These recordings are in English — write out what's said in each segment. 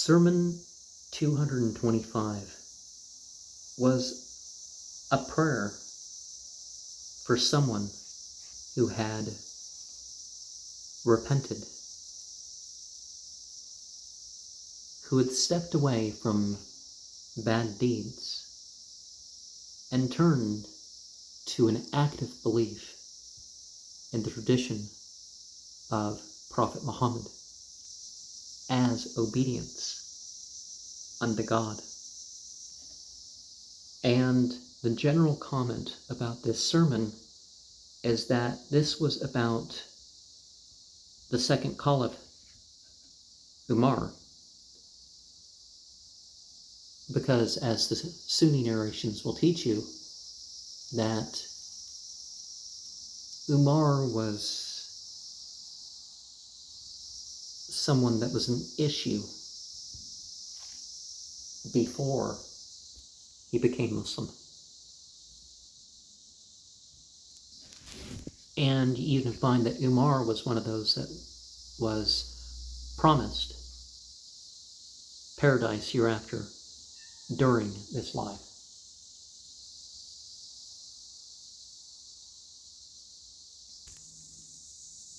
Sermon 225 was a prayer for someone who had repented, who had stepped away from bad deeds and turned to an active belief in the tradition of Prophet Muhammad as obedience unto God. And the general comment about this sermon is that this was about the second caliph, Umar, because as the Sunni narrations will teach you, that Umar was someone that was an issue before he became Muslim. And you even find that Umar was one of those that was promised paradise hereafter during this life.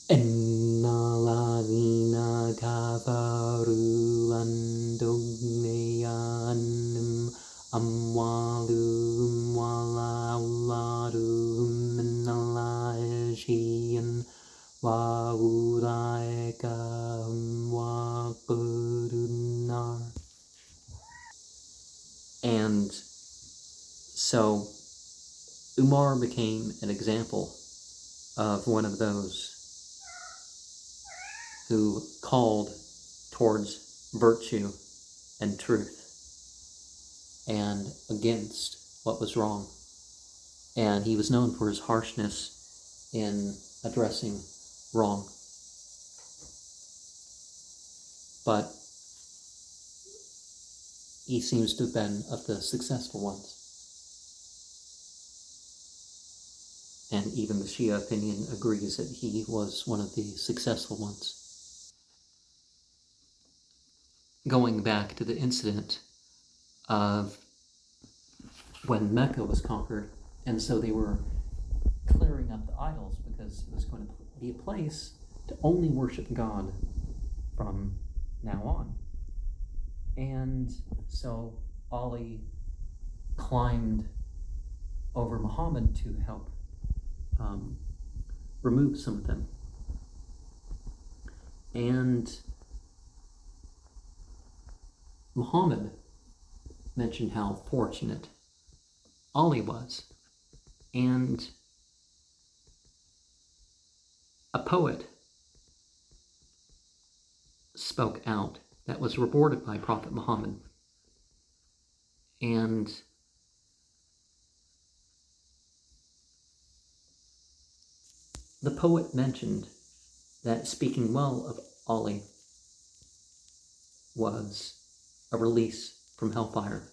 Inna ladina kafaru an tughniyanhum amwaluhum wala auladuhum minallahi shay'an wa ulaika hum waqudun nar. And so Umar became an example of one of those who called towards virtue and truth and against what was wrong. And he was known for his harshness in addressing wrong. But he seems to have been of the successful ones. And even the Shia opinion agrees that he was one of the successful ones. Going back to the incident of when Mecca was conquered, and so they were clearing up the idols because it was going to be a place to only worship God from now on. And so Ali climbed over Muhammad to help remove some of them. And Muhammad mentioned how fortunate Ali was. And a poet spoke out that was reported by Prophet Muhammad. And the poet mentioned that speaking well of Ali was a release from hellfire.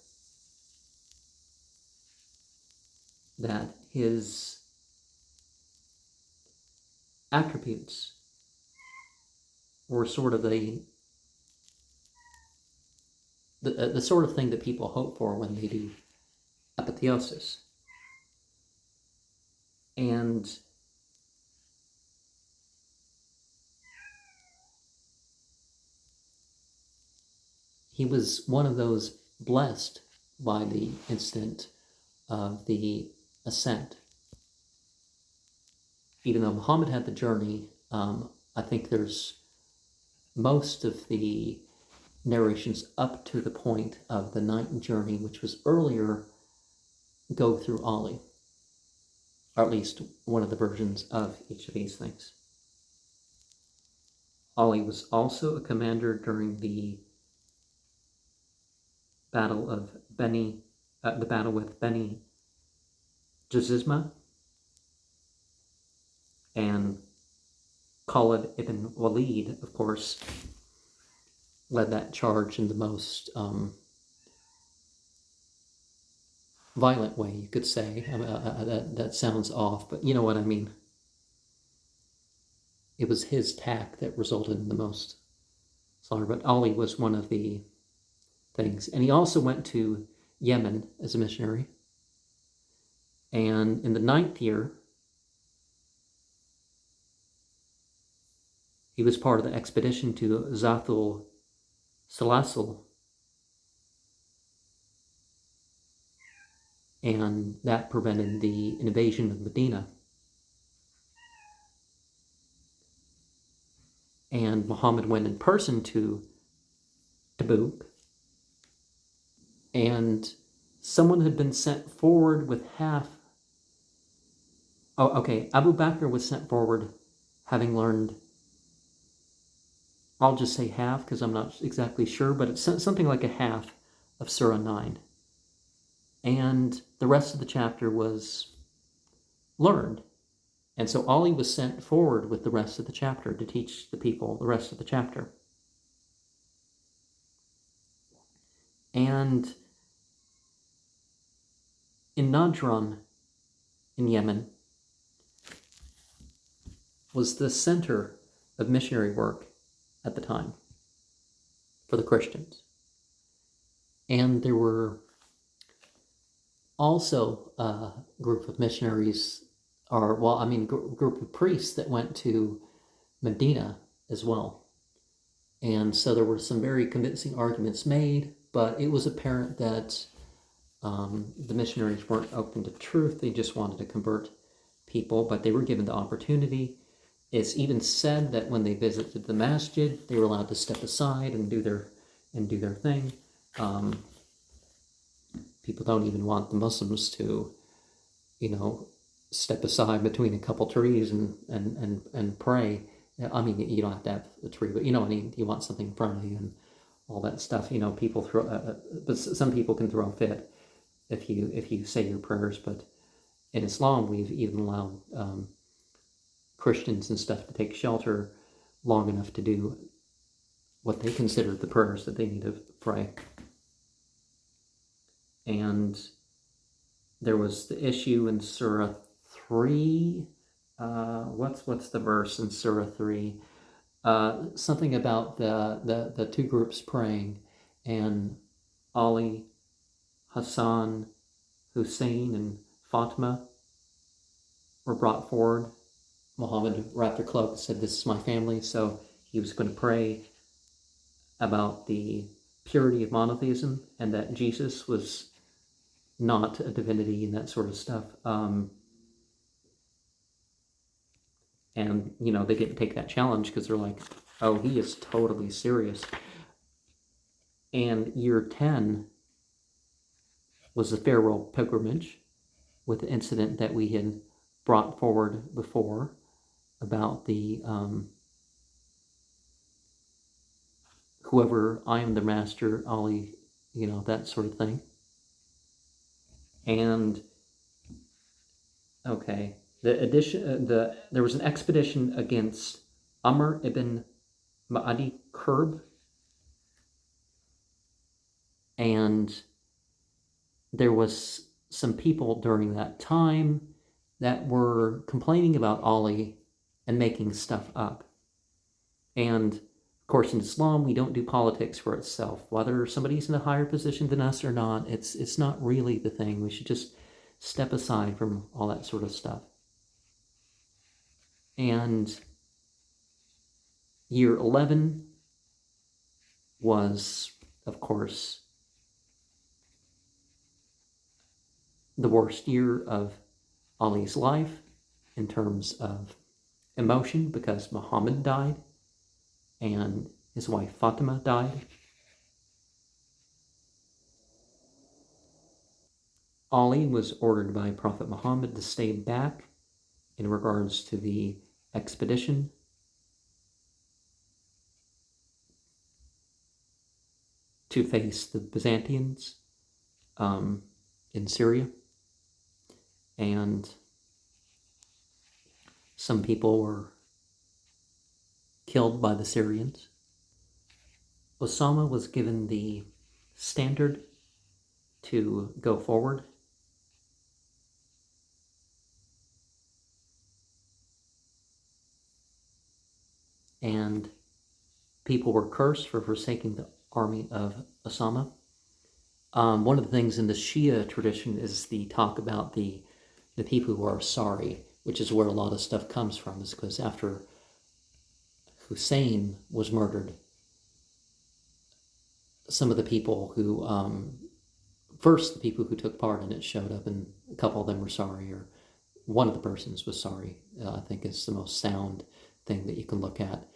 That his attributes were sort of the sort of thing that people hope for when they do apotheosis. And he was one of those blessed by the incident of the ascent. Even though Muhammad had the journey, I think there's most of the narrations up to the point of the night journey, which was earlier, go through Ali, or at least one of the versions of each of these things. Ali was also a commander during the battle with Beni Jazizma, and Khalid ibn Walid, of course, led that charge in the most violent way, you could say. That sounds off, but you know what I mean. It was his attack that resulted in the most slaughter, but Ali was one of the things. And he also went to Yemen as a missionary. And in the 9th year, he was part of the expedition to Zathul Salasil, and that prevented the invasion of Medina. And Muhammad went in person to Tabuk, and someone had been sent forward with half. Oh, okay. Abu Bakr was sent forward having learned, I'll just say half because I'm not exactly sure, but it's something like a half of Surah 9. And the rest of the chapter was learned. And so Ali was sent forward with the rest of the chapter to teach the people the rest of the chapter. And in Najran, in Yemen, was the center of missionary work at the time for the Christians. And there were also a group of missionaries, group of priests that went to Medina as well. And so there were some very convincing arguments made, but it was apparent that the missionaries weren't open to truth. They just wanted to convert people, but they were given the opportunity. It's even said that when they visited the masjid, they were allowed to step aside and do their thing. People don't even want the Muslims to, step aside between a couple trees and pray. I mean, you don't have to have a tree, but you want something in front of you and all that stuff. People throw, but some people can throw a fit if you say your prayers. But in Islam, we've even allowed Christians and stuff to take shelter long enough to do what they consider the prayers that they need to pray. And there was the issue in Surah 3. What's the verse in Surah 3? Something about the two groups praying, and Ali, Hassan, Hussein, and Fatima were brought forward. Muhammad wrapped her cloak and said, "This is my family." So he was going to pray about the purity of monotheism and that Jesus was not a divinity and that sort of stuff. And, they didn't take that challenge because they're like, oh, he is totally serious. And year 10 was the farewell pilgrimage with the incident that we had brought forward before about the whoever I am the master, Ali, that sort of thing. And okay, there was an expedition against Amr ibn Ma'adi Kurb, and there was some people during that time that were complaining about Ali and making stuff up. And of course, in Islam, we don't do politics for itself. Whether somebody's in a higher position than us or not, it's not really the thing. We should just step aside from all that sort of stuff. And year 11 was, of course, the worst year of Ali's life in terms of emotion, because Muhammad died and his wife Fatima died. Ali was ordered by Prophet Muhammad to stay back in regards to the expedition. To face the Byzantines in Syria. And some people were killed by the Syrians. Osama was given the standard to go forward. And people were cursed for forsaking the army of Osama. One of the things in the Shia tradition is the talk about the people who are sorry, which is where a lot of stuff comes from, is because after Hussein was murdered, some of the people who, first the people who took part in it showed up, and a couple of them were sorry, or one of the persons was sorry. I think is the most sound thing that you can look at.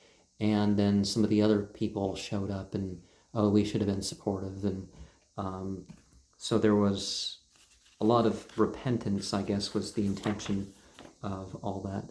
And then some of the other people showed up and, oh, we should have been supportive. And so there was a lot of repentance, I guess, was the intention of all that.